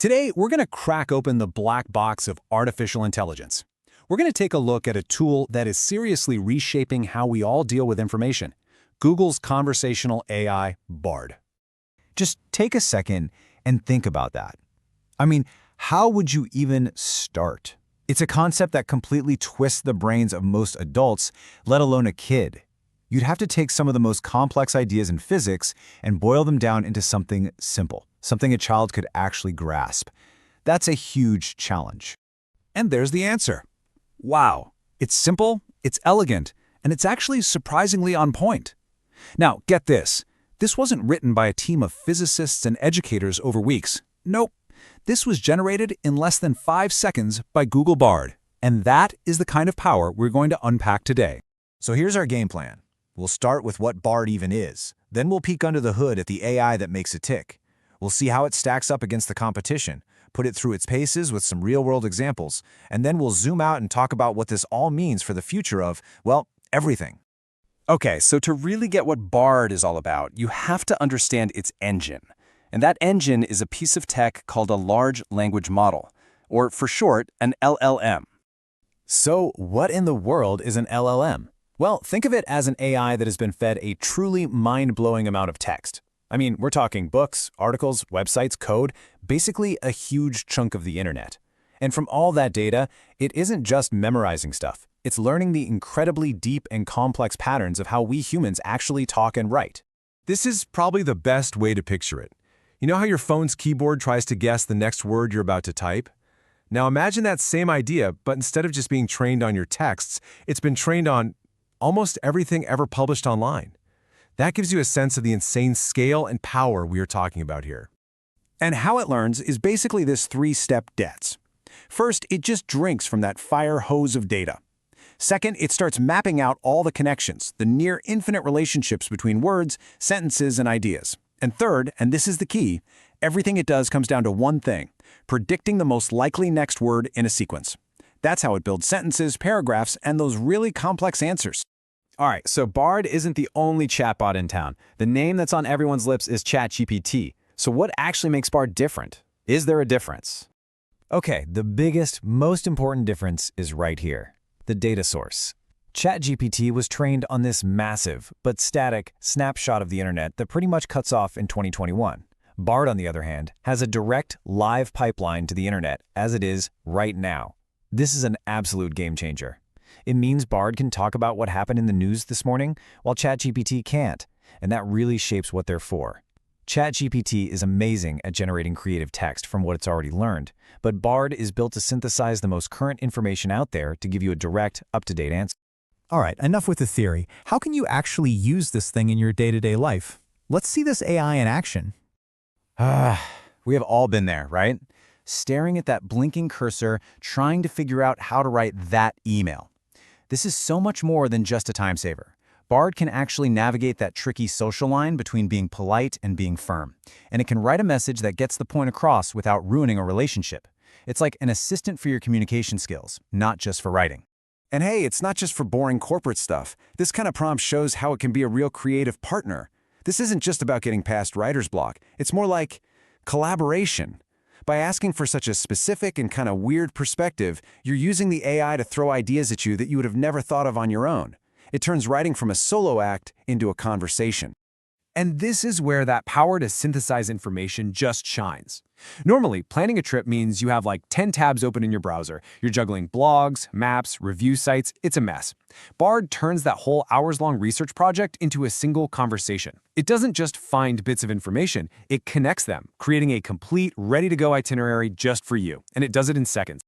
Today, we're going to crack open the black box of artificial intelligence. We're going to take a look at a tool that is seriously reshaping how we all deal with information. Google's conversational AI, Bard. Just take a second and think about that. I mean, how would you even start? It's a concept that completely twists the brains of most adults, let alone a kid. You'd have to take some of the most complex ideas in physics and boil them down into something simple, something a child could actually grasp. That's a huge challenge. And there's the answer. Wow, it's simple, it's elegant, and it's actually surprisingly on point. Now, get this. This wasn't written by a team of physicists and educators over weeks. Nope. This was generated in less than 5 seconds by Google Bard. And that is the kind of power we're going to unpack today. So here's our game plan. We'll start with what Bard even is. Then we'll peek under the hood at the AI that makes it tick. We'll see how it stacks up against the competition, put it through its paces with some real-world examples, and then we'll zoom out and talk about what this all means for the future of, well, everything. Okay, so to really get what Bard is all about, you have to understand its engine. And that engine is a piece of tech called a large language model, or for short, an LLM. So what in the world is an LLM? Well, think of it as an AI that has been fed a truly mind-blowing amount of text. I mean, we're talking books, articles, websites, code, basically a huge chunk of the internet. And from all that data, it isn't just memorizing stuff. It's learning the incredibly deep and complex patterns of how we humans actually talk and write. This is probably the best way to picture it. You know how your phone's keyboard tries to guess the next word you're about to type? Now imagine that same idea, but instead of just being trained on your texts, it's been trained on almost everything ever published online. That gives you a sense of the insane scale and power we are talking about here. And how it learns is basically this 3-step dance. First, it just drinks from that fire hose of data. Second, it starts mapping out all the connections, the near infinite relationships between words, sentences, and ideas. And third, and this is the key, everything it does comes down to one thing: predicting the most likely next word in a sequence. That's how it builds sentences, paragraphs, and those really complex answers. All right, so Bard isn't the only chatbot in town. The name that's on everyone's lips is ChatGPT. So what actually makes Bard different? Is there a difference? Okay, the biggest, most important difference is right here. The data source. ChatGPT was trained on this massive, but static, snapshot of the internet that pretty much cuts off in 2021. Bard, on the other hand, has a direct, live pipeline to the internet as it is right now. This is an absolute game changer. It means Bard can talk about what happened in the news this morning, while ChatGPT can't, and that really shapes what they're for. ChatGPT is amazing at generating creative text from what it's already learned, but Bard is built to synthesize the most current information out there to give you a direct, up-to-date answer. All right, enough with the theory. How can you actually use this thing in your day-to-day life? Let's see this AI in action. We have all been there, right? Staring at that blinking cursor, trying to figure out how to write that email. This is so much more than just a time saver. Bard can actually navigate that tricky social line between being polite and being firm. And it can write a message that gets the point across without ruining a relationship. It's like an assistant for your communication skills, not just for writing. And hey, it's not just for boring corporate stuff. This kind of prompt shows how it can be a real creative partner. This isn't just about getting past writer's block. It's more like collaboration. By asking for such a specific and kind of weird perspective, you're using the AI to throw ideas at you that you would have never thought of on your own. It turns writing from a solo act into a conversation. And this is where that power to synthesize information just shines. Normally, planning a trip means you have like 10 tabs open in your browser. You're juggling blogs, maps, review sites. It's a mess. Bard turns that whole hours-long research project into a single conversation. It doesn't just find bits of information, it connects them, creating a complete, ready-to-go itinerary just for you. And it does it in seconds.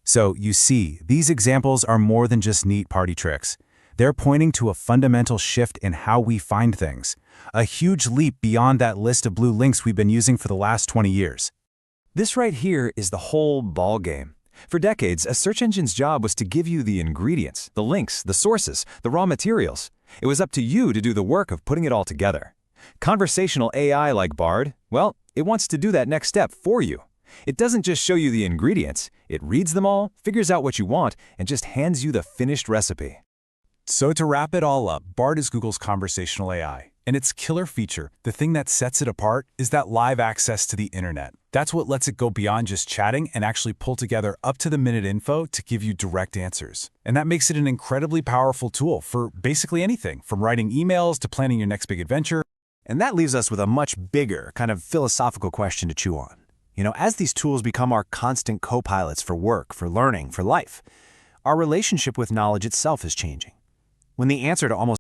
So, you see, these examples are more than just neat party tricks. They're pointing to a fundamental shift in how we find things. A huge leap beyond that list of blue links we've been using for the last 20 years. This right here is the whole ball game. For decades, a search engine's job was to give you the ingredients, the links, the sources, the raw materials. It was up to you to do the work of putting it all together. Conversational AI like Bard, well, it wants to do that next step for you. It doesn't just show you the ingredients, it reads them all, figures out what you want, and just hands you the finished recipe. So to wrap it all up, Bard is Google's conversational AI. And its killer feature, the thing that sets it apart, is that live access to the internet. That's what lets it go beyond just chatting and actually pull together up-to-the-minute info to give you direct answers. And that makes it an incredibly powerful tool for basically anything, from writing emails to planning your next big adventure. And that leaves us with a much bigger, kind of philosophical question to chew on. As these tools become our constant co-pilots for work, for learning, for life, our relationship with knowledge itself is changing. When the answer to almost